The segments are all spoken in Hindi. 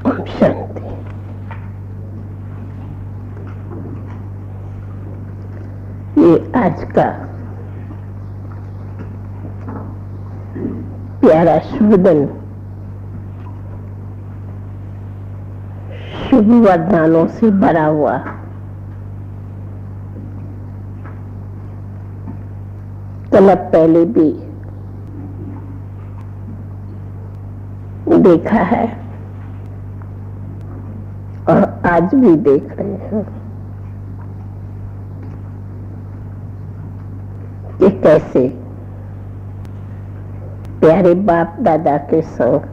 ओम शांति। ये आज का प्यारा शुभ दिन शुभ वरदानों से भरा हुआ कल पहले भी देखा है और आज भी देख रहे हैं कि कैसे प्यारे बाप दादा के संग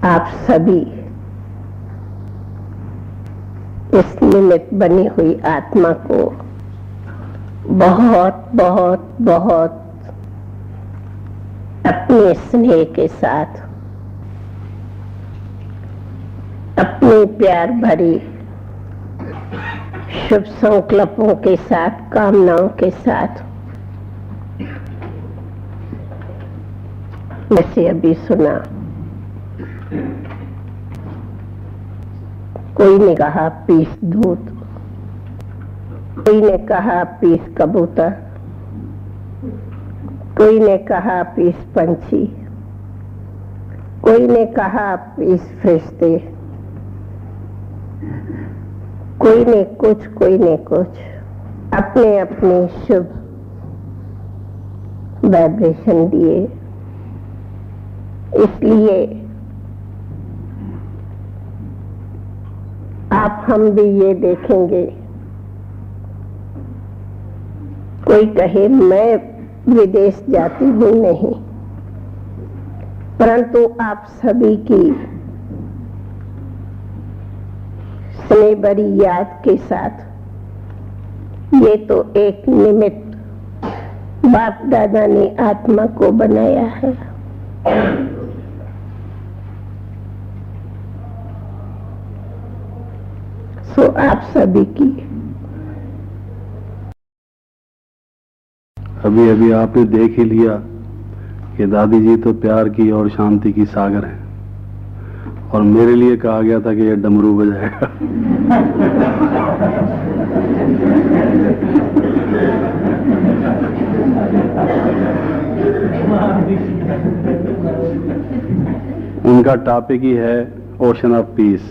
आप सभी इस निमित्त बनी हुई आत्मा को बहुत बहुत बहुत अपने स्नेह के साथ, अपने प्यार भरी शुभ संकल्पों के साथ, कामनाओं के साथ जैसे अभी सुना, कोई ने कहा पीस दूध, कोई ने कहा पीस कबूतर, कोई ने कहा पीस पंछी, कोई ने कहा पीस फरिश्ते, कोई ने कुछ अपने अपने शुभ वाइब्रेशन दिए। इसलिए आप हम भी ये देखेंगे, कोई कहे मैं विदेश जाती हूँ नहीं, परंतु आप सभी की स्नेह भरी याद के साथ ये तो एक निमित्त बाप दादा ने आत्मा को बनाया है। सो आप सभी की अभी अभी आपने देख ही लिया कि दादी जी तो प्यार की और शांति की सागर है, और मेरे लिए कहा गया था कि ये डमरू बजाएगा। उनका टॉपिक ही है ओशन ऑफ पीस,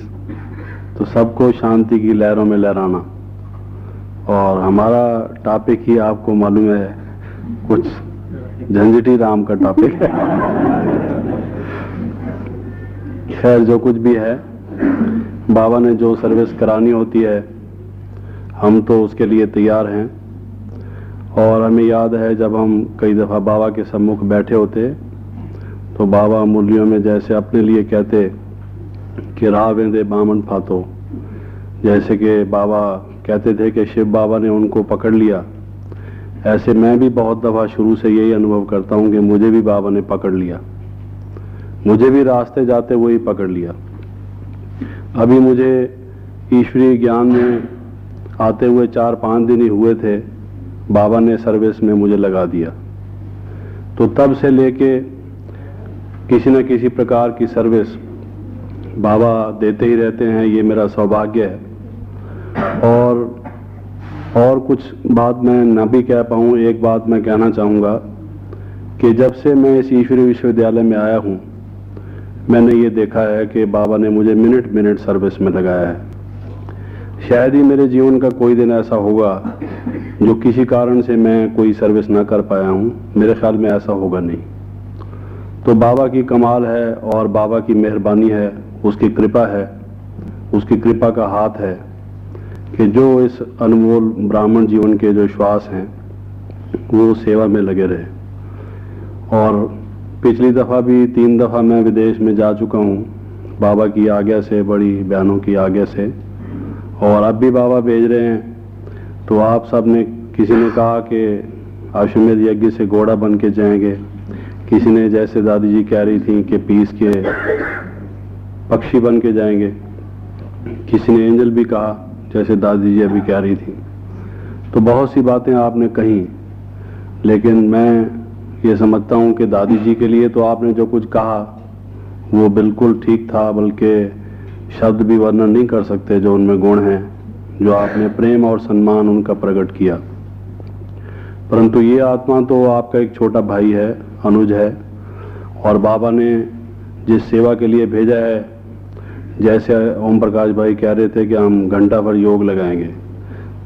तो सबको शांति की लहरों में लहराना, और हमारा टॉपिक ही आपको मालूम है कुछ झंझटी राम का टॉपिक है। खैर जो कुछ भी है, बाबा ने जो सर्विस करानी होती है हम तो उसके लिए तैयार हैं। और हमें याद है जब हम कई दफ़ा बाबा के सम्मुख बैठे होते तो बाबा मुरलियों में जैसे अपने लिए कहते कि राह वेंदे बामन फातो, जैसे कि बाबा कहते थे कि शिव बाबा ने उनको पकड़ लिया, ऐसे मैं भी बहुत दफ़ा शुरू से यही अनुभव करता हूँ कि मुझे भी बाबा ने पकड़ लिया, मुझे भी रास्ते जाते वही पकड़ लिया। अभी मुझे ईश्वरीय ज्ञान में आते हुए 4-5 दिन ही हुए थे, बाबा ने सर्विस में मुझे लगा दिया। तो तब से लेके किसी न किसी प्रकार की सर्विस बाबा देते ही रहते हैं, ये मेरा सौभाग्य है। और कुछ बात मैं ना भी कह पाऊँ, एक बात मैं कहना चाहूँगा कि जब से मैं इस ईश्वरीय विश्वविद्यालय में आया हूँ मैंने ये देखा है कि बाबा ने मुझे मिनट मिनट सर्विस में लगाया है। शायद ही मेरे जीवन का कोई दिन ऐसा होगा जो किसी कारण से मैं कोई सर्विस ना कर पाया हूँ, मेरे ख्याल में ऐसा होगा नहीं। तो बाबा की कमाल है और बाबा की मेहरबानी है, उसकी कृपा है, उसकी कृपा का हाथ है कि जो इस अनमोल ब्राह्मण जीवन के जो श्वास हैं वो सेवा में लगे रहे। और पिछली दफ़ा भी 3 दफ़ा मैं विदेश में जा चुका हूँ बाबा की आज्ञा से, बड़ी बयानों की आज्ञा से, और अब भी बाबा भेज रहे हैं। तो आप सब ने, किसी ने कहा कि अश्वमेध यज्ञ से घोड़ा बन के जाएंगे, किसी ने जैसे दादी जी कह रही थी कि पीस के पक्षी बन के जाएंगे, किसी ने एंजल भी कहा जैसे दादी जी अभी कह रही थी। तो बहुत सी बातें आपने कही, लेकिन मैं ये समझता हूँ कि दादी जी के लिए तो आपने जो कुछ कहा वो बिल्कुल ठीक था, बल्कि शब्द भी वर्णन नहीं कर सकते जो उनमें गुण हैं, जो आपने प्रेम और सम्मान उनका प्रकट किया। परंतु ये आत्मा तो आपका एक छोटा भाई है, अनुज है, और बाबा ने जिस सेवा के लिए भेजा है, जैसे ओम प्रकाश भाई कह रहे थे कि हम घंटा भर योग लगाएंगे,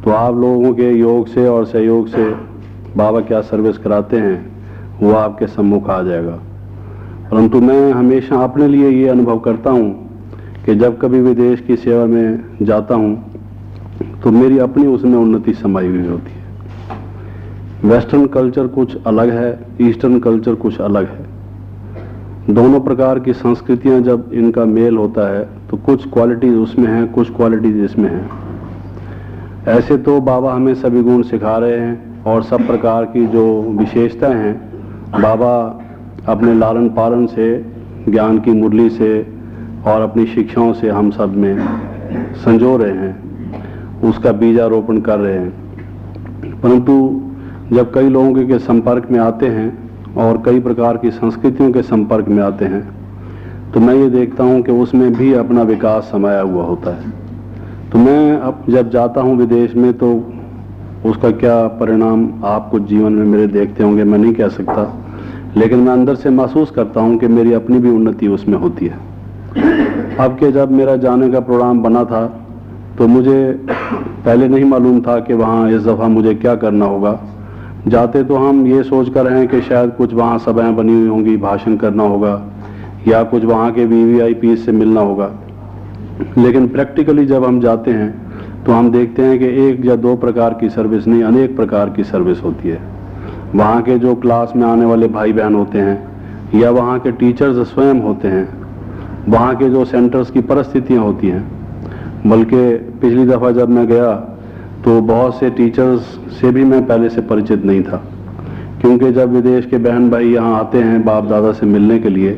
तो आप लोगों के योग से और सहयोग से बाबा क्या सर्विस कराते हैं वो आपके सम्मुख आ जाएगा। परंतु मैं हमेशा अपने लिए ये अनुभव करता हूँ कि जब कभी विदेश की सेवा में जाता हूँ तो मेरी अपनी उसमें उन्नति समाई हुई होती है। वेस्टर्न कल्चर कुछ अलग है, ईस्टर्न कल्चर कुछ अलग है। दोनों प्रकार की संस्कृतियां जब इनका मेल होता है तो कुछ क्वालिटीज उसमें हैं, कुछ क्वालिटीज इसमें हैं। ऐसे तो बाबा हमें सभी गुण सिखा रहे हैं और सब प्रकार की जो विशेषताएं हैं बाबा अपने लालन पालन से, ज्ञान की मुरली से और अपनी शिक्षाओं से हम सब में संजो रहे हैं, उसका बीजारोपण कर रहे हैं। परंतु जब कई लोगों के संपर्क में आते हैं और कई प्रकार की संस्कृतियों के संपर्क में आते हैं तो मैं ये देखता हूँ कि उसमें भी अपना विकास समाया हुआ होता है। तो मैं अब जब जाता हूँ विदेश में तो उसका क्या परिणाम आप कुछ जीवन में मेरे देखते होंगे मैं नहीं कह सकता, लेकिन मैं अंदर से महसूस करता हूँ कि मेरी अपनी भी उन्नति उसमें होती है। अब के जब मेरा जाने का प्रोग्राम बना था तो मुझे पहले नहीं मालूम था कि वहाँ इस दफ़ा मुझे क्या करना होगा। जाते तो हम ये सोच कर हैं कि शायद कुछ वहाँ सभाएं बनी हुई होंगी, भाषण करना होगा या कुछ वहाँ के VVIP से मिलना होगा, लेकिन प्रैक्टिकली जब हम जाते हैं तो हम देखते हैं कि एक या दो प्रकार की सर्विस नहीं, अनेक प्रकार की सर्विस होती है। वहाँ के जो क्लास में आने वाले भाई बहन होते हैं या वहाँ के टीचर्स स्वयं होते हैं, वहाँ के जो सेंटर्स की परिस्थितियाँ होती हैं। बल्कि पिछली दफ़ा जब मैं गया तो बहुत से टीचर्स से भी मैं पहले से परिचित नहीं था, क्योंकि जब विदेश के बहन भाई यहाँ आते हैं बाप दादा से मिलने के लिए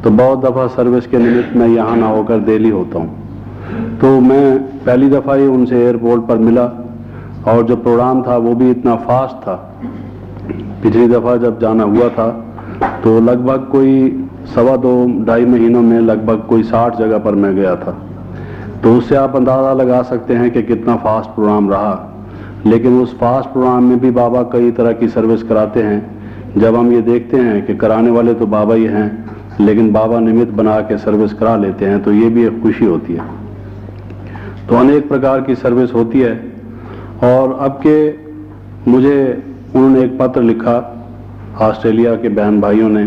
तो बहुत दफ़ा सर्विस के निमित्त मैं यहाँ ना होकर दिल्ली होता हूँ। तो मैं पहली दफ़ा ही उनसे एयरपोर्ट पर मिला और जो प्रोग्राम था वो भी इतना फास्ट था। पिछली दफ़ा जब जाना हुआ था तो लगभग कोई 2.5 महीनों में लगभग कोई 60 जगह पर मैं गया था। तो उससे आप अंदाज़ा लगा सकते हैं कि कितना फास्ट प्रोग्राम रहा। लेकिन उस फास्ट प्रोग्राम में भी बाबा कई तरह की सर्विस कराते हैं। जब हम ये देखते हैं कि कराने वाले तो बाबा ही हैं, लेकिन बाबा निमित्त बना के सर्विस करा लेते हैं, तो ये भी एक खुशी होती है। तो अनेक प्रकार की सर्विस होती है। और अब के मुझे उन्होंने एक पत्र लिखा ऑस्ट्रेलिया के बहन भाइयों ने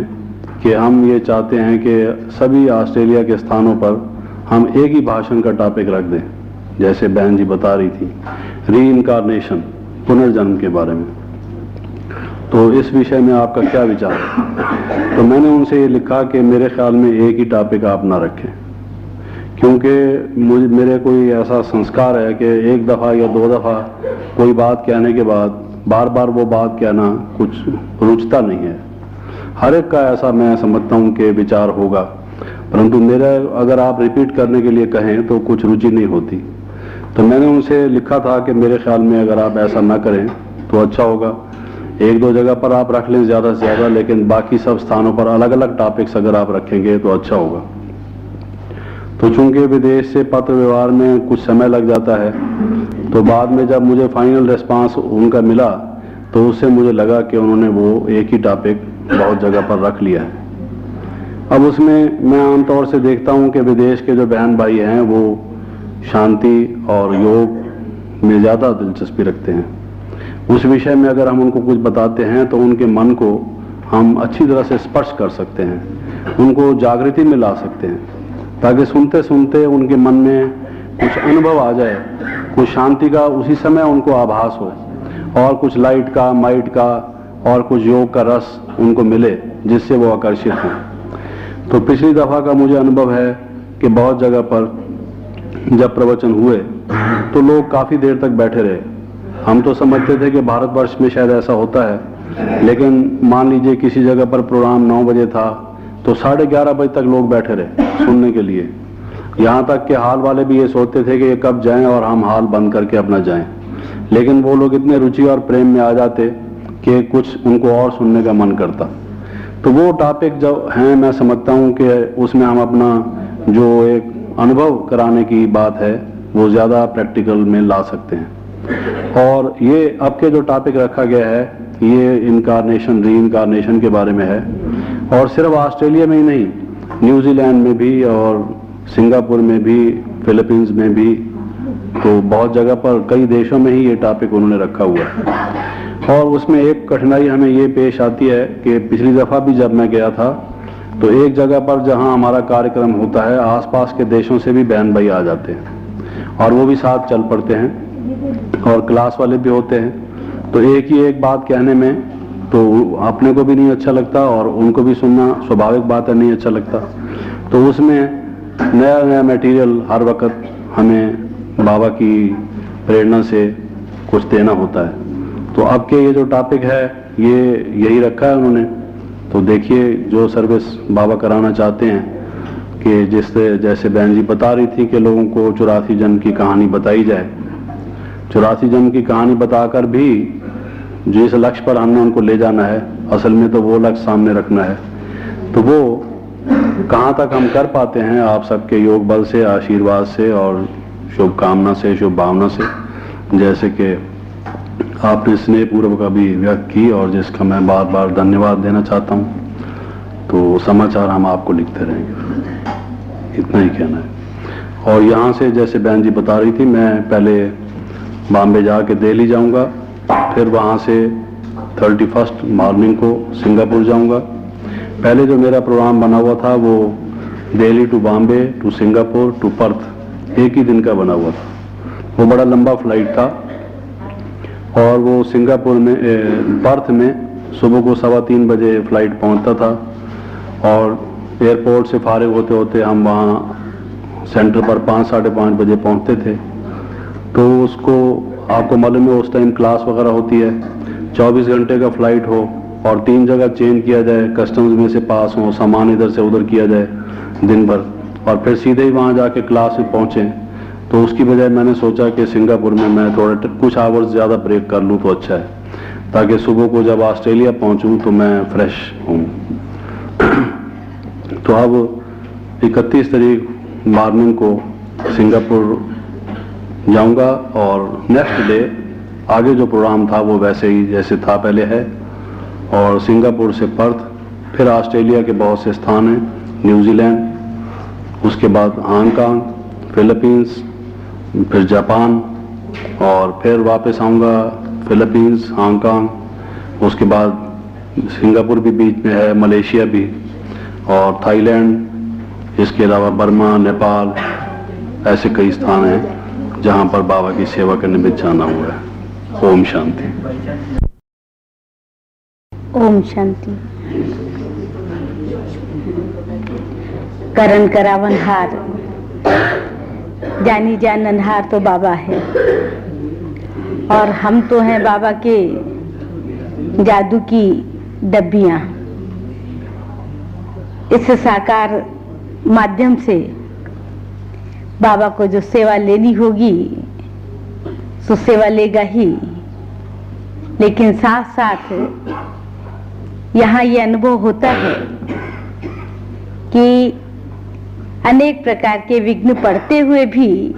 कि हम ये चाहते हैं कि सभी ऑस्ट्रेलिया के स्थानों पर हम एक ही भाषण का टॉपिक रख दें, जैसे बहन जी बता रही थी रीइंकारनेशन, पुनर्जन्म के बारे में। तो इस विषय में आपका क्या विचार है? तो मैंने उनसे ये लिखा कि मेरे ख्याल में एक ही टॉपिक आप ना रखें, क्योंकि मेरे कोई ऐसा संस्कार है कि एक दफ़ा या 2 दफ़ा कोई बात कहने के बाद बार बार वो बात कहना कुछ रुचता नहीं है। हर एक का ऐसा मैं समझता हूँ कि विचार होगा, परंतु मेरा अगर आप रिपीट करने के लिए कहें तो कुछ रुचि नहीं होती। तो मैंने उनसे लिखा था कि मेरे ख्याल में अगर आप ऐसा ना करें तो अच्छा होगा। 1-2 जगह पर आप रख लें ज़्यादा से ज़्यादा, लेकिन बाकी सब स्थानों पर अलग अलग टॉपिक्स अगर आप रखेंगे तो अच्छा होगा। तो चूंकि विदेश से पत्र व्यवहार में कुछ समय लग जाता है, तो बाद में जब मुझे फाइनल रिस्पांस उनका मिला तो उससे मुझे लगा कि उन्होंने वो एक ही टॉपिक बहुत जगह पर रख लिया है। अब उसमें मैं आमतौर से देखता हूं कि विदेश के जो बहन भाई हैं वो शांति और योग में ज़्यादा दिलचस्पी रखते हैं। उस विषय में अगर हम उनको कुछ बताते हैं तो उनके मन को हम अच्छी तरह से स्पर्श कर सकते हैं, उनको जागृति में ला सकते हैं, ताकि सुनते सुनते उनके मन में कुछ अनुभव आ जाए, कुछ शांति का उसी समय उनको आभास हो और कुछ लाइट का, माइट का और कुछ योग का रस उनको मिले, जिससे वो आकर्षित हों। तो पिछली दफ़ा का मुझे अनुभव है कि बहुत जगह पर जब प्रवचन हुए तो लोग काफ़ी देर तक बैठे रहे। हम तो समझते थे कि भारतवर्ष में शायद ऐसा होता है, लेकिन मान लीजिए किसी जगह पर प्रोग्राम 9 बजे था तो 11:30 बजे तक लोग बैठे रहे सुनने के लिए। यहाँ तक कि हाल वाले भी ये सोचते थे कि ये कब जाएं और हम हाल बंद करके अपना जाएं, लेकिन वो लोग इतने रुचि और प्रेम में आ जाते कि कुछ उनको और सुनने का मन करता। तो वो टॉपिक जो हैं मैं समझता हूँ कि उसमें हम अपना जो एक अनुभव कराने की बात है वो ज़्यादा प्रैक्टिकल में ला सकते हैं। और ये अब के जो टॉपिक रखा गया है ये इनकारनेशन री इनकारनेशन के बारे में है, और सिर्फ ऑस्ट्रेलिया में ही नहीं, न्यूजीलैंड में भी और सिंगापुर में भी, फिलीपींस में भी, तो बहुत जगह पर कई देशों में ही ये टॉपिक उन्होंने रखा हुआ है। और उसमें एक कठिनाई हमें ये पेश आती है कि पिछली दफ़ा भी जब मैं गया था तो एक जगह पर जहां हमारा कार्यक्रम होता है आसपास के देशों से भी बहन भाई आ जाते हैं और वो भी साथ चल पड़ते हैं और क्लास वाले भी होते हैं। तो एक ही एक बात कहने में तो अपने को भी नहीं अच्छा लगता और उनको भी सुनना स्वाभाविक बात है नहीं अच्छा लगता। तो उसमें नया नया मटेरियल हर वक्त हमें बाबा की प्रेरणा से कुछ देना होता है। तो अब के ये जो टॉपिक है ये यही रखा है उन्होंने। तो देखिए जो सर्विस बाबा कराना चाहते हैं कि जिससे जैसे बहन जी बता रही थी कि लोगों को 84 जन्म की कहानी बताई जाए, 84 जन्म की कहानी बताकर भी जिस लक्ष्य पर हमने उनको ले जाना है असल में तो वो लक्ष्य सामने रखना है। तो वो कहाँ तक हम कर पाते हैं आप सबके योग बल से, आशीर्वाद से और शुभकामना से, शुभ भावना से, जैसे कि आपने स्नेह पूर्वक अभी व्यक्त की और जिसका मैं बार बार धन्यवाद देना चाहता हूँ। तो समाचार हम आपको लिखते रहेंगे, इतना ही कहना है। और यहाँ से जैसे बहन जी बता रही थी मैं पहले बॉम्बे जाके दिल्ली जाऊँगा, फिर वहाँ से 31 मॉर्निंग को सिंगापुर जाऊँगा। पहले जो मेरा प्रोग्राम बना हुआ था वो Delhi to Bombay to Singapore to Perth एक ही दिन का बना हुआ था। वो बड़ा लंबा फ्लाइट था और वो सिंगापुर में पर्थ में सुबह को 3:15 बजे फ्लाइट पहुंचता था और एयरपोर्ट से फारिग होते होते हम वहाँ सेंटर पर 5-5:30 बजे पहुंचते थे। तो उसको आपको मालूम है उस टाइम क्लास वगैरह होती है, 24 घंटे का फ्लाइट हो और 3 जगह चेंज किया जाए, कस्टम्स में से पास हो, सामान इधर से उधर किया जाए दिन भर और फिर सीधे ही वहाँ जाके क्लास में पहुँचे। तो उसकी बजाय मैंने सोचा कि सिंगापुर में मैं थोड़ा कुछ आवर्स ज़्यादा ब्रेक कर लूँ तो अच्छा है, ताकि सुबह को जब ऑस्ट्रेलिया पहुँचूँ तो मैं फ्रेश हूँ। तो अब 31 तारीख मॉर्निंग को सिंगापुर जाऊँगा और नेक्स्ट डे आगे जो प्रोग्राम था वो वैसे ही जैसे था पहले है, और सिंगापुर से पर्थ, फिर ऑस्ट्रेलिया के बहुत से स्थान हैं, न्यूजीलैंड, उसके बाद हांगकांग, फिलीपींस, फिर जापान और फिर वापस आऊँगा फिलीपींस, हांगकांग, उसके बाद सिंगापुर भी बीच में है, मलेशिया भी और थाईलैंड, इसके अलावा बर्मा, नेपाल, ऐसे कई स्थान हैं जहाँ पर बाबा की सेवा करने में जाना हुआ है। ओम शांति। ओम शांति। करण करावन हार, जानी जाननहार तो बाबा है और हम तो हैं बाबा के जादू की डब्बियां। इस साकार माध्यम से बाबा को जो सेवा लेनी होगी सो सेवा लेगा ही, लेकिन साथ साथ यहाँ ये अनुभव होता है कि अनेक प्रकार के विघ्न पड़ते हुए भी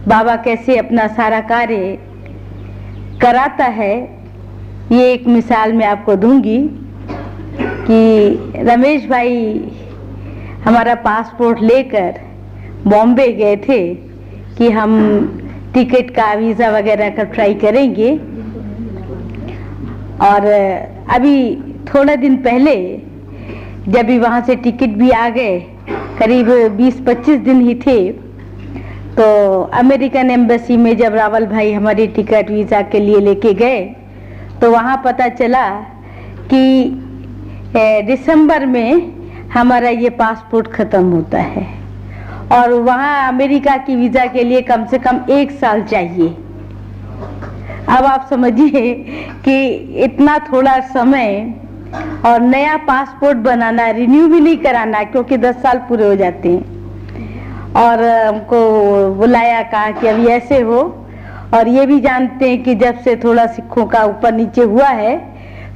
बाबा कैसे अपना सारा कार्य कराता है। ये एक मिसाल मैं आपको दूंगी कि रमेश भाई हमारा पासपोर्ट लेकर बॉम्बे गए थे कि हम टिकट का वीज़ा वगैरह का ट्राई करेंगे, और अभी थोड़ा दिन पहले जब भी वहाँ से टिकट भी आ गए, करीब 20-25 दिन ही थे, तो अमेरिकन एम्बेसी में जब रावल भाई हमारी टिकट वीज़ा के लिए लेके गए तो वहाँ पता चला कि दिसंबर में हमारा ये पासपोर्ट ख़त्म होता है और वहाँ अमेरिका की वीज़ा के लिए कम से कम 1 साल चाहिए। अब आप समझिए कि इतना थोड़ा समय और नया पासपोर्ट बनाना, रिन्यू भी नहीं कराना क्योंकि 10 साल पूरे हो जाते हैं। और हमको बुलाया, कहा कि अभी ऐसे हो, और ये भी जानते हैं कि जब से थोड़ा सिखों का ऊपर नीचे हुआ है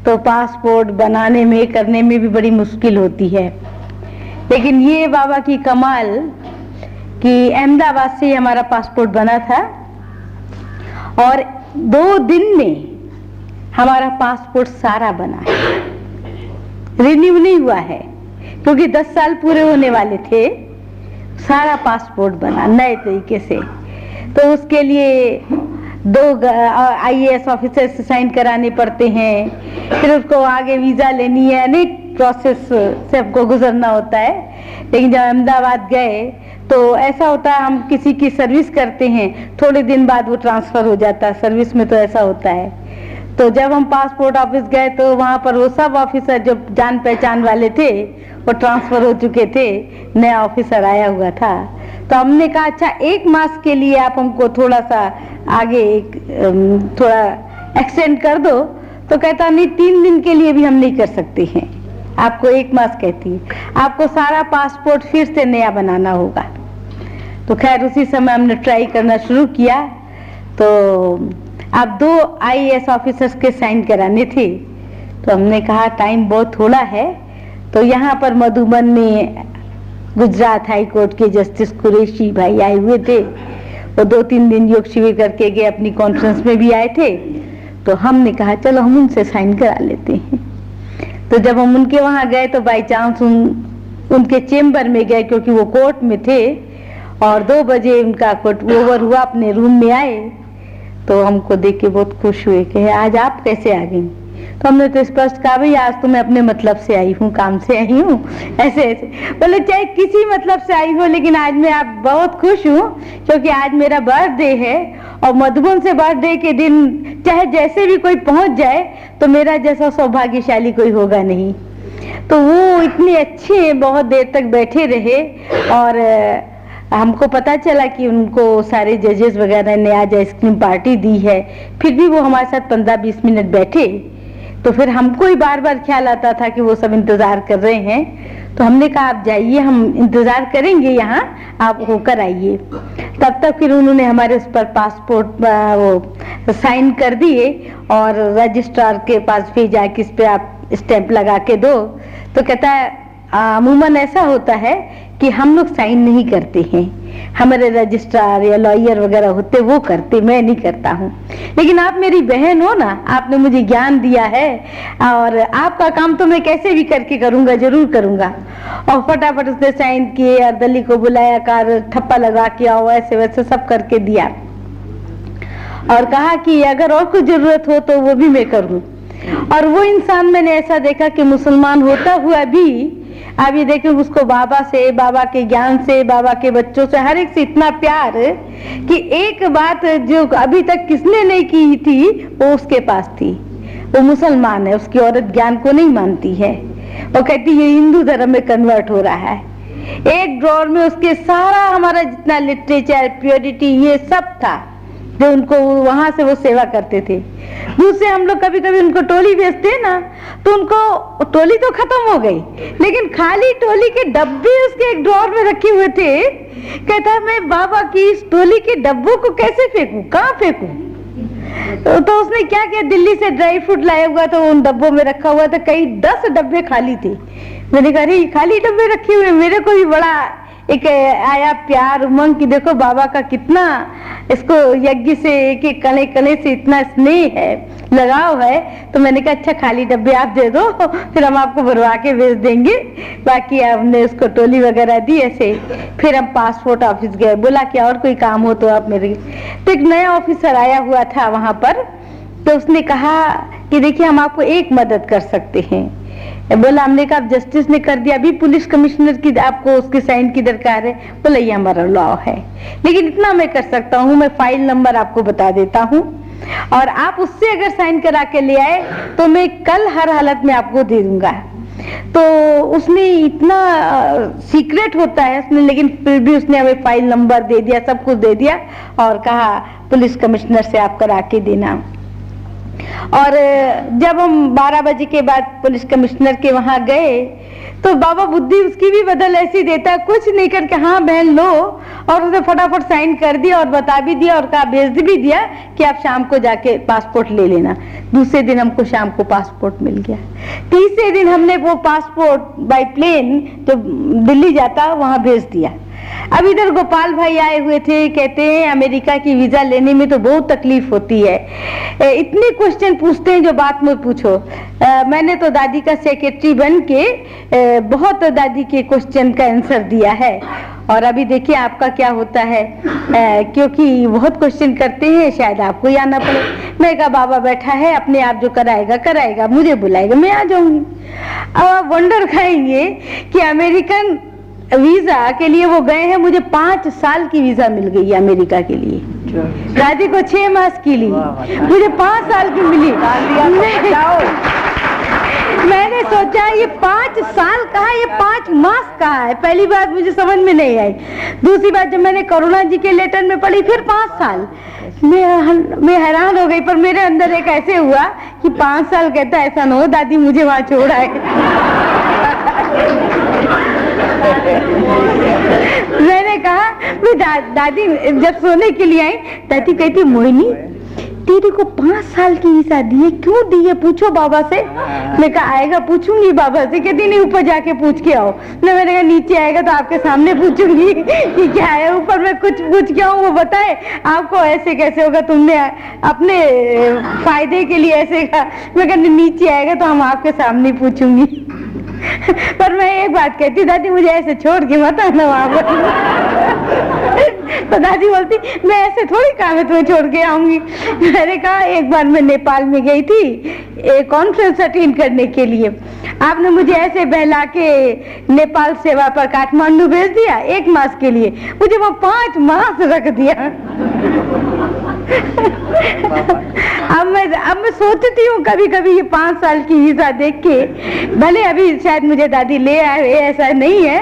तो पासपोर्ट बनाने में करने में भी बड़ी मुश्किल होती है। लेकिन ये बाबा की कमाल कि अहमदाबाद से हमारा पासपोर्ट बना था और 2 दिन में हमारा पासपोर्ट सारा बना है, रिन्यू नहीं हुआ है क्योंकि 10 साल पूरे होने वाले थे। सारा पासपोर्ट बना नए तरीके से। तो उसके लिए 2 IAS ऑफिसर से साइन कराने पड़ते हैं, फिर उसको आगे वीजा लेनी है, अनेक प्रोसेस से हमको गुजरना होता है। लेकिन जब अहमदाबाद गए तो ऐसा होता है, हम किसी की सर्विस करते हैं, थोड़े दिन बाद वो ट्रांसफर हो जाता है, सर्विस में तो ऐसा होता है। तो जब हम पासपोर्ट ऑफिस गए तो वहाँ पर वो सब ऑफिसर जो जान पहचान वाले थे वो ट्रांसफर हो चुके थे, नया ऑफिसर आया हुआ था। तो हमने कहा अच्छा 1 मास के लिए आप हमको थोड़ा सा आगे थोड़ा एक्सटेंड कर दो। तो कहता नहीं, 3 दिन के लिए भी हम नहीं कर सकते हैं, आपको 1 मास कहती है, आपको सारा पासपोर्ट फिर से नया बनाना होगा। तो खैर उसी समय हमने ट्राई करना शुरू किया। तो अब 2 IAS ऑफिसर्स के साइन कराने थे। तो हमने कहा टाइम बहुत थोड़ा है। तो यहाँ पर मधुबन में गुजरात हाई कोर्ट के जस्टिस कुरैशी भाई आए हुए थे। वो 2-3 दिन योग शिविर करके गए, अपनी कॉन्फ्रेंस में भी आए थे। तो हमने कहा चलो हम उनसे साइन करा लेते हैं। तो जब हम उनके वहाँ गए तो बाई चांस उनके चेम्बर में गए क्योंकि वो कोर्ट में थे और 2 बजे उनका कोर्ट ओवर हुआ, अपने रूम में आए। तो हमको देख के बहुत खुश हुए कि आज आप कैसे आ गई। तो हमने तो स्पष्ट कहा भाई आज तो मैं अपने मतलब से आई हूँ, काम से आई हूँ, ऐसे ऐसे। बोले चाहे किसी मतलब से आई हो लेकिन आज मैं आप बहुत खुश हूँ क्योंकि आज मेरा बर्थडे है और मधुबन से बर्थडे के दिन चाहे जैसे भी कोई पहुँच जाए तो मेरा जैसा सौभाग्यशाली कोई होगा नहीं। तो वो इतने अच्छे बहुत देर तक बैठे रहे और हमको पता चला कि उनको सारे जजेस वगैरह ने आज आइसक्रीम पार्टी दी है। फिर भी वो हमारे साथ 15-20 मिनट बैठे। तो फिर हमको ही बार बार ख्याल आता था कि वो सब इंतजार कर रहे हैं। तो हमने कहा आप जाइए, हम इंतजार करेंगे यहाँ, आप होकर आइए। तब तक फिर उन्होंने हमारे उस पर पासपोर्ट वो साइन कर दिए और रजिस्ट्रार के पास भेजा कि इस पे आप स्टैंप लगा के दो। तो कहता है अमूमन ऐसा होता है कि हम लोग साइन नहीं करते हैं, हमारे रजिस्ट्रार या लॉयर वगैरह होते वो करते, मैं नहीं करता हूँ। लेकिन आप मेरी बहन हो ना, आपने मुझे ज्ञान दिया है और आपका काम तो मैं कैसे भी करके करूँगा, जरूर करूँगा। और फटाफट उसने साइन किए और दली को बुलाया, कार ठप्पा लगा के आओ, ऐसे वैसे सब करके दिया और कहा कि अगर और कुछ जरूरत हो तो वो भी मैं करूँ। और वो इंसान मैंने ऐसा देखा कि मुसलमान होता हुआ भी आप ये देखें उसको बाबा से, बाबा के ज्ञान से, बाबा के बच्चों से, हर एक से इतना प्यार कि एक बात जो अभी तक किसने नहीं की थी वो उसके पास थी। वो मुसलमान है, उसकी औरत ज्ञान को नहीं मानती है, वो कहती है हिंदू धर्म में कन्वर्ट हो रहा है। एक ड्रॉर में उसके सारा हमारा जितना लिटरेचर, प्योरिटी, ये सब था जो उनको वहां से वो सेवा करते थे। दूसरे हम लोग कभी कभी उनको टोली भेजते हैं ना, तो उनको टोली तो खत्म हो गई लेकिन खाली टोली के डब्बे उसके एक ड्रॉर में रखे हुए थे। कहता मैं बाबा की इस टोली के डब्बों को कैसे फेंकूं, कहाँ फेंकूं? तो उसने क्या किया, दिल्ली से ड्राई फ्रूट लाया हुआ था, उन डब्बों में रखा हुआ था, कई 10 डब्बे खाली थे। मैंने कहा अरे खाली डब्बे रखे हुए, मेरे को भी बड़ा एक आया प्यार, उमंग कि देखो बाबा का कितना इसको यज्ञ से एक एक कणे कणे से इतना स्नेह है, लगाव है। तो मैंने कहा अच्छा खाली डब्बे आप दे दो, फिर हम आपको भरवा के भेज देंगे। बाकी हमने उसको टोली वगैरह दी ऐसे। फिर हम पासपोर्ट ऑफिस गए, बोला कि और कोई काम हो तो आप मेरे। तो एक नया ऑफिसर आया हुआ था वहां पर, तो उसने कहा कि देखिए हम आपको एक मदद कर सकते हैं। बोला, हमने कहा जस्टिस ने कर दिया, अभी पुलिस कमिश्नर की आपको उसके साइन की दरकार है। बोला ये हमारा लॉ है, लेकिन इतना मैं कर सकता हूँ, मैं फाइल नंबर आपको बता देता हूँ और आप उससे अगर साइन करा के ले आए तो मैं कल हर हालत में आपको दे दूंगा। तो उसने इतना सीक्रेट होता है उसने, लेकिन फिर भी उसने हमें फाइल नंबर दे दिया, सब कुछ दे दिया और कहा पुलिस कमिश्नर से आप करा के देना। और जब हम 12 बजे के बाद पुलिस कमिश्नर के वहां गए तो बाबा बुद्धि उसकी भी बदल ऐसी देता, कुछ नहीं करके हाँ बहन लो, और उसने फटाफट साइन कर दिया और बता भी दिया और कहा भेज भी दिया कि आप शाम को जाके पासपोर्ट ले लेना। दूसरे दिन हमको शाम को पासपोर्ट मिल गया। तीसरे दिन हमने वो पासपोर्ट बाय प्लेन जो दिल्ली जाता वहां भेज दिया। अब इधर गोपाल भाई आए हुए थे, कहते हैं अमेरिका की वीजा लेने में तो बहुत तकलीफ होती है, इतने क्वेश्चन पूछते हैं जो बात में पूछो। मैंने तो दादी का सेक्रेटरी बन के बहुत दादी के क्वेश्चन का आंसर दिया है, और अभी देखिए आपका क्या होता है, क्योंकि बहुत क्वेश्चन करते हैं, शायद आपको ही आना पड़े। मैं कहा बाबा बैठा है, अपने आप जो कराएगा कराएगा, मुझे बुलाएगा मैं आ जाऊंगी। अब आप वंडर खाएंगे कि अमेरिकन वीजा के लिए वो गए हैं, मुझे 5 साल की वीजा मिल गई है अमेरिका के लिए। दादी को 6 मास की ली, मुझे 5 साल की मिली। मैंने सोचा ये 5 साल कहा, ये 5 मास कहा है। पहली बात मुझे समझ में नहीं आई। दूसरी बात जब मैंने करुणा जी के लेटर में पढ़ी फिर 5 साल, मैं हैरान हो गई। पर मेरे अंदर एक ऐसे हुआ कि 5 साल कहता ऐसा ना हो दादी मुझे वहां छोड़ आए। मैंने कहा दादी जब सोने के लिए आई, दादी कहती मोहिनी तेरे को 5 साल की वीजा दी है, क्यों दी है पूछो बाबा से। मैं कहा आएगा पूछूंगी बाबा से। कहती नहीं ऊपर जाके पूछ के आओ। मैंने कहा नीचे आएगा तो आपके सामने पूछूंगी कि क्या है, ऊपर मैं कुछ पूछ के आऊँ वो बताए आपको ऐसे कैसे होगा, तुमने अपने फायदे के लिए ऐसे कहा। मैं कहती नीचे आएगा तो हम आपके सामने पूछूंगी। पर मैं एक बात कहती दादी मुझे ऐसे छोड़ के मत आना वहां पर। तो दादी बोलती मैं ऐसे थोड़ी काम है तुम्हें छोड़ के आऊंगी। मैंने कहा एक बार मैं नेपाल में गई थी एक कॉन्फ्रेंस अटेंड करने के लिए, आपने मुझे ऐसे बहला के नेपाल सेवा पर काठमांडू भेज दिया 1 मास के लिए, मुझे वो 5 मास रख दिया। अब मैं सोचती हूँ कभी कभी ये 5 साल की वीजा देख के, भले अभी शायद मुझे दादी ले आए ऐसा नहीं है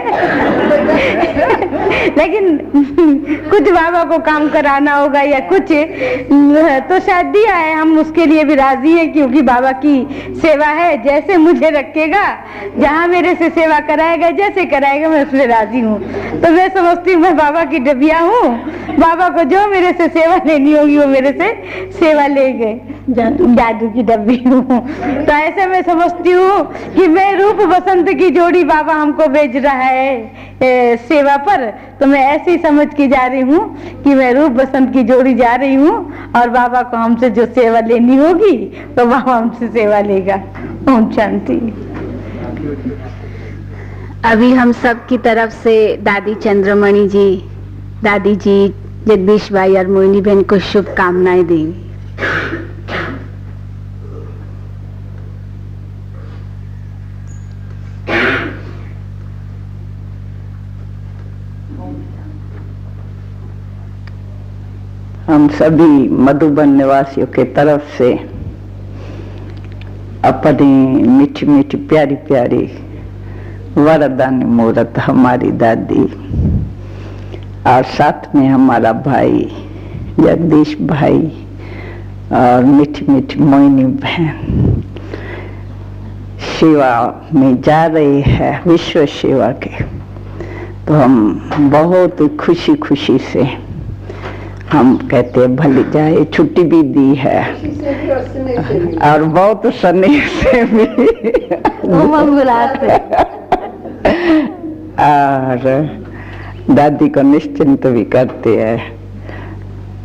लेकिन कुछ बाबा को काम कराना होगा या कुछ तो शायद दिया है, हम उसके लिए भी राजी है क्योंकि बाबा की सेवा है। जैसे मुझे रखेगा, जहाँ मेरे से सेवा कराएगा, जैसे कराएगा मैं उसमें राजी हूँ। तो मैं समझती हूँ मैं बाबा की डबिया हूँ, बाबा को जो मेरे से सेवा लेनी होगी वो मेरे से सेवा ले गए, जादू की डब्बी हूँ। तो ऐसे मैं समझती हूँ कि मैं रूप बसंत की जोड़ी बाबा हमको भेज रहा है सेवा पर, तो मैं ऐसे ही समझ के जा रही हूँ कि मैं रूप बसंत की जोड़ी जा रही हूँ और बाबा को हमसे जो सेवा लेनी होगी तो बाबा हमसे सेवा लेगा। ओम शांति। अभी हम सब की तरफ से दादी चंद्रमणि जी, दादी जी, जगदीश भाई और मोहिनी बहन को शुभकामनाएं देंगे। हम सभी मधुबन निवासियों के तरफ से अपनी मीठी मीठी प्यारी प्यारी वरदान मूर्त हमारी दादी और साथ में हमारा भाई जगदीश भाई और मीठी मीठी मोहिनी बहन सेवा में जा रही है, विश्व सेवा के। तो हम बहुत खुशी खुशी से हम कहते हैं भले जाए, छुट्टी भी दी है और बहुत स्नेह से भी और दादी को निश्चिंत भी करते हैं।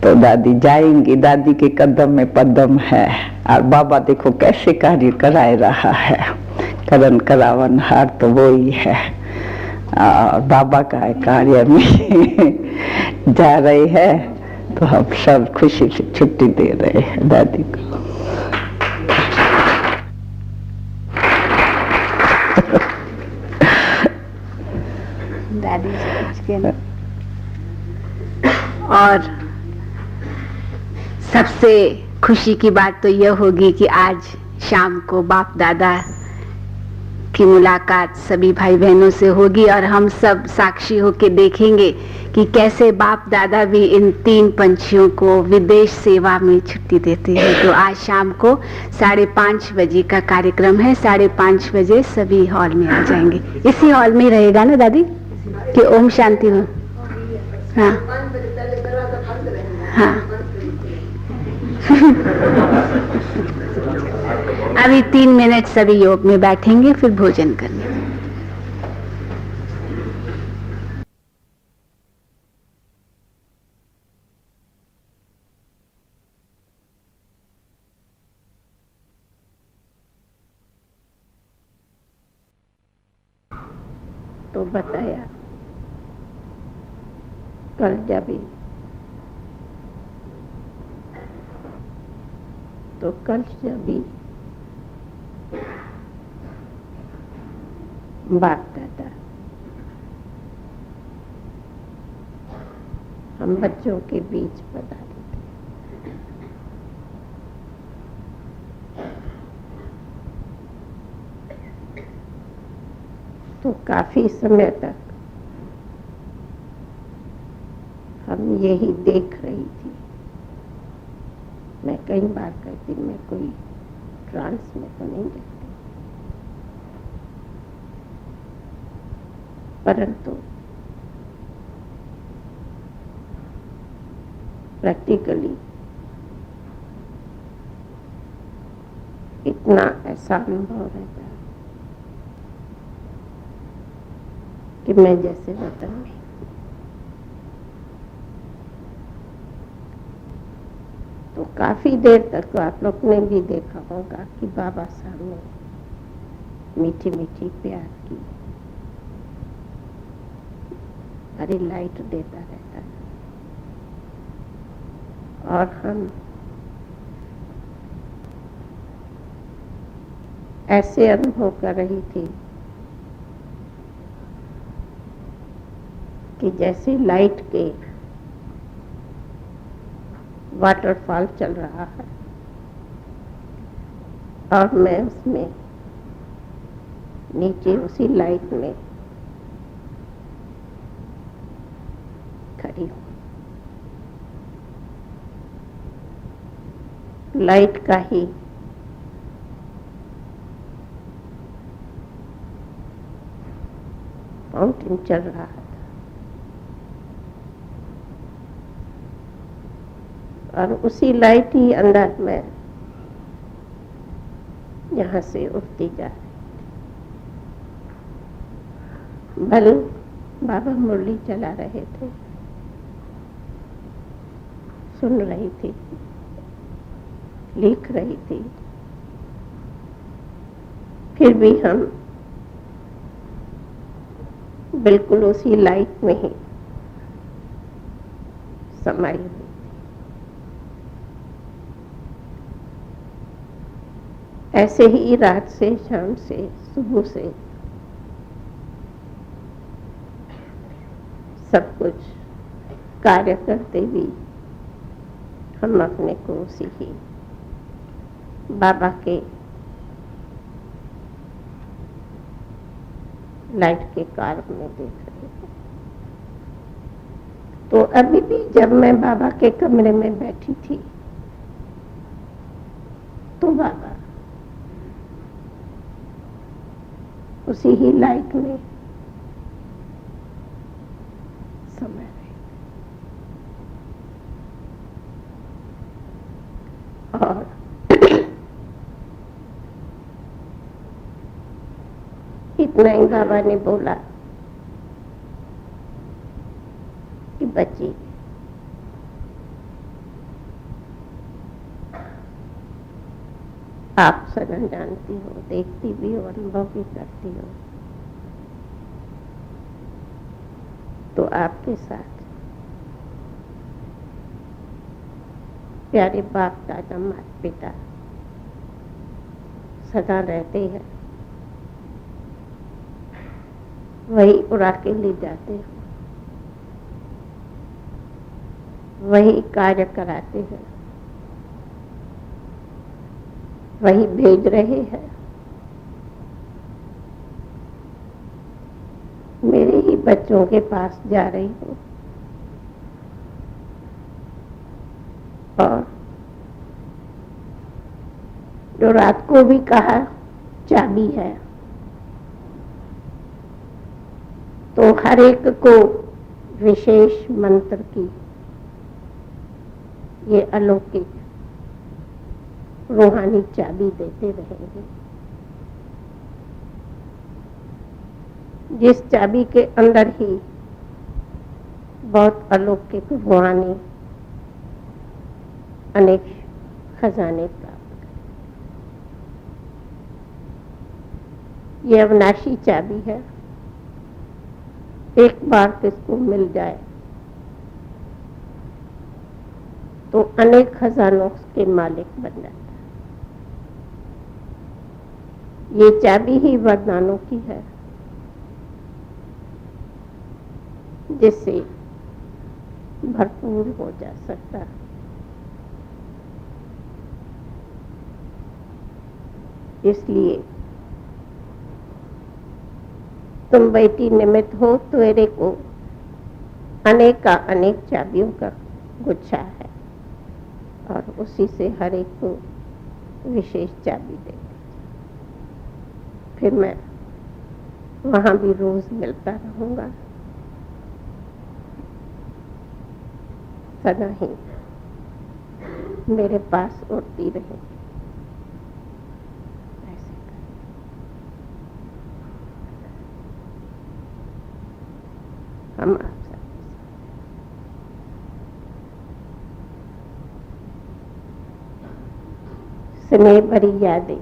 तो दादी जाएंगी, दादी के कदम में पदम है और बाबा देखो कैसे कार्य कराए रहा है, करण करावन हार तो वो ही है और बाबा का कार्य में जा रहे हैं। तो हम सब खुशी से छुट्टी दे रहे हैं दादी को। और सबसे खुशी की बात तो यह होगी कि आज शाम को बाप दादा की मुलाकात सभी भाई बहनों से होगी और हम सब साक्षी होके देखेंगे कि कैसे बाप दादा भी इन 3 पंछियों को विदेश सेवा में छुट्टी देते हैं। तो आज शाम को 5:30 बजे का कार्यक्रम है। 5:30 बजे सभी हॉल में आ जाएंगे। इसी हॉल में रहेगा ना दादी कि ओम शांति हो? हाँ हाँ। अभी 3 मिनट सभी योग में बैठेंगे, फिर भोजन करने। तो बताया कल जब बाप दादा हम बच्चों के बीच पधारे थे। तो काफी समय तक हम यही देख रही थी। मैं कई बार कहती मैं कोई ट्रांस में तो नहीं जाती, परंतु प्रैक्टिकली इतना ऐसा अनुभव रहता है कि मैं जैसे वतन में। तो काफी देर तक तो आप लोग ने भी देखा होगा कि बाबा सामने मीठी मीठी प्यार की हरी लाइट देता रहता है और हम ऐसे अनुभव कर रही थी कि जैसे लाइट के वाटरफॉल चल रहा है और मैं उसमें नीचे उसी लाइट में खड़ी हूँ। लाइट का ही फाउंटेन चल रहा था और उसी लाइट ही अंदर में यहाँ से उठती जा रही। भले बाबा मुरली चला रहे थे, सुन रही थी, लिख रही थी, फिर भी हम बिल्कुल उसी लाइट में ही समाई हुई थी। ऐसे ही रात से, शाम से, सुबह से सब कुछ कार्य करते भी हम अपने को उसी ही बाबा के लाइट के कार्य में देख रहे थे। तो अभी भी जब मैं बाबा के कमरे में बैठी थी तो बाबा उसी ही लाइट में समय रहे और इतना ही बाबा ने बोला कि बच्ची आप सदा जानती हो, देखती भी हो, अनुभव भी करती हो, तो आपके साथ प्यारे बाप दादा माता पिता सदा रहते हैं, वही उड़ा के ले जाते हैं, वही कार्य कराते हैं, वही भेज रहे हैं। बच्चों के पास जा रही हूँ और जो रात को भी कहा चाबी है, तो हर एक को विशेष मंत्र की ये अलौकिक रूहानी चाबी देते रहेंगे, जिस चाबी के अंदर ही बहुत अलौकिक रूहानी अनेक खजाने प्राप्त करें। ये अविनाशी चाबी है, एक बार किसको मिल जाए तो अनेक खजानों के मालिक बन जाता है। ये चाबी ही वरदानों की है, जिससे भरपूर हो जा सकता है। इसलिए तुम बेटी निमित्त हो, तेरे को अनेक का अनेक चाबियों का गुच्छा है और उसी से हर एक को विशेष चाबी देंगे। फिर मैं वहां भी रोज मिलता रहूंगा, सदा ही मेरे पास उड़ती रहेगी। हम आप स्नेह भरी यादें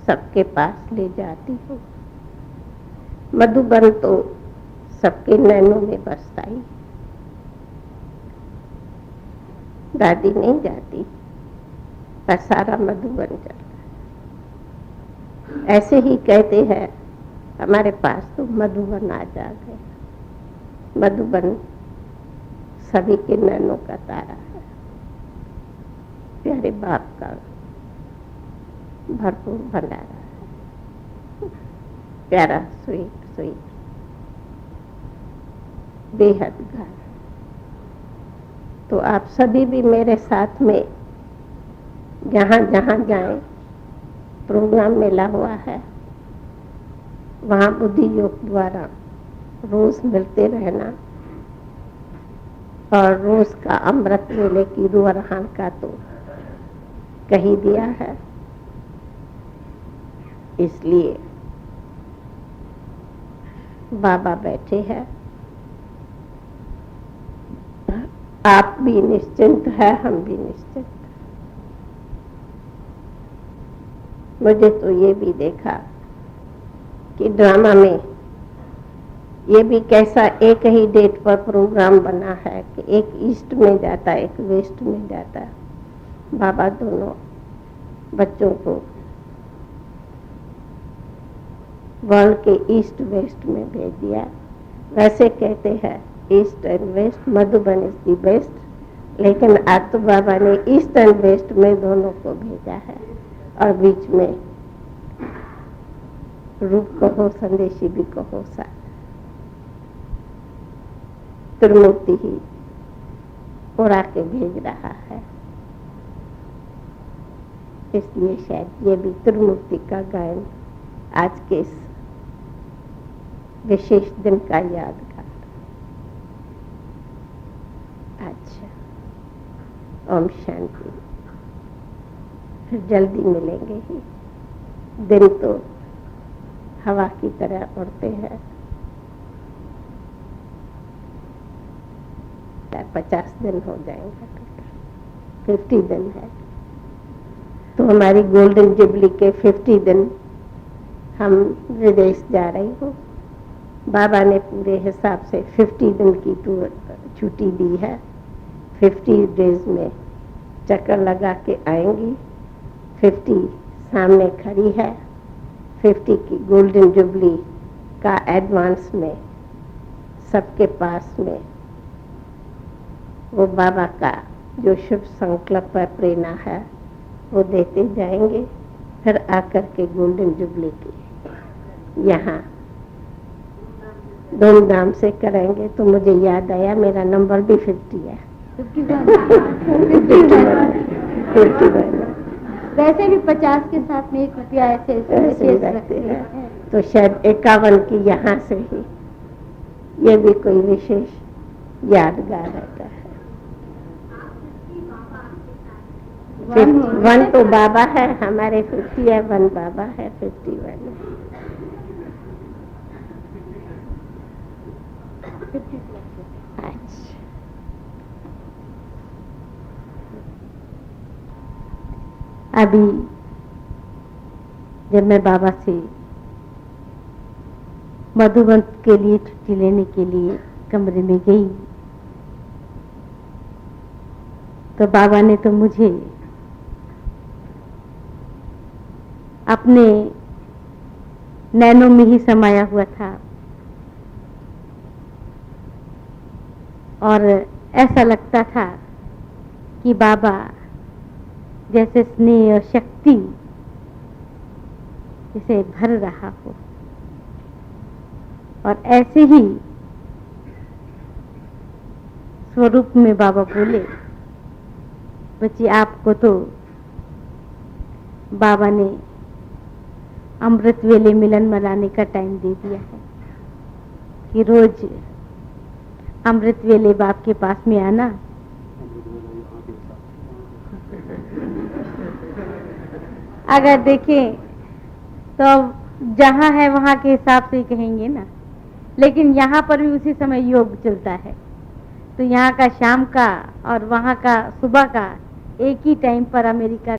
सबके पास ले जाती हूँ। मधुबन तो सबके नैनों में बसता ही, दादी नहीं जाती पर सारा मधुबन चलता है। ऐसे ही कहते हैं हमारे पास तो मधुबन आ जा गया। मधुबन सभी के नैनों का तारा है, प्यारे बाप का भरपूर भंडारा है, प्यारा स्वीट स्वीट बेहद घर। तो आप सभी भी मेरे साथ में जहाँ जहाँ जाएं, प्रोग्राम मिला हुआ है, वहाँ बुद्धि योग द्वारा रोज मिलते रहना। और रोज का अमृत वेले की रूहरहान का तो कही दिया है, इसलिए बाबा बैठे हैं। आप भी निश्चिंत है, हम भी निश्चिंत। मुझे तो ये भी देखा कि ड्रामा में ये भी कैसा एक ही डेट पर प्रोग्राम बना है कि एक ईस्ट में जाता है, एक वेस्ट में जाता है। बाबा दोनों बच्चों को वर्ल्ड के ईस्ट वेस्ट में भेज दिया। वैसे कहते हैं east and west, Madhuban is the best, लेकिन आज तो बाबा ने ईस्ट एंड वेस्ट में दोनों को भेजा है। और बीच में रूप कहो, संदेशी भी कहो, साथ त्रिमूर्ति ही उड़ा के भेज रहा है। इसलिए शायद ये भी त्रिमूर्ति का गायन आज के इस विशेष दिन का यादगार। अच्छा, ओम शांति। फिर जल्दी मिलेंगे ही। दिन तो हवा की तरह उड़ते हैं। 50 दिन हो जाएंगे, 50 दिन है तो हमारी गोल्डन जुबली के 50 दिन हम विदेश जा रही हूँ। बाबा ने पूरे हिसाब से 50 दिन की छुट्टी दी है। 50 डेज में चक्कर लगा के आएंगी। 50 सामने खड़ी है। 50 की गोल्डन जुबली का एडवांस में सबके पास में वो बाबा का जो शुभ संकल्प है, प्रेरणा है, वो देते जाएंगे। फिर आकर के गोल्डन जुबली की यहाँ धूमधाम से करेंगे। तो मुझे याद आया मेरा नंबर भी 50 है। 51। वैसे भी 50 के साथ में 1 रुपया ऐसे ऐसे रखते हैं, तो शायद 51 की यहाँ से ही ये भी कोई विशेष यादगार रहता है। 1 तो बाबा है हमारे, 50 है, 1 बाबा है, 51 है। अच्छा, अभी जब मैं बाबा से मधुबन के लिए छुट्टी लेने के लिए कमरे में गई, तो बाबा ने तो मुझे अपने नैनों में ही समाया हुआ था और ऐसा लगता था कि बाबा जैसे स्नेह और शक्ति इसे भर रहा हो। और ऐसे ही स्वरूप में बाबा बोले, बच्ची आपको तो बाबा ने अमृत वेले मिलन मनाने का टाइम दे दिया है कि रोज अमृत वेले बाप के पास में आना। अगर देखें तो जहाँ है वहाँ के हिसाब से ही कहेंगे ना, लेकिन यहाँ पर भी उसी समय योग चलता है। तो यहाँ का शाम का और वहाँ का सुबह का एक ही टाइम पर अमेरिका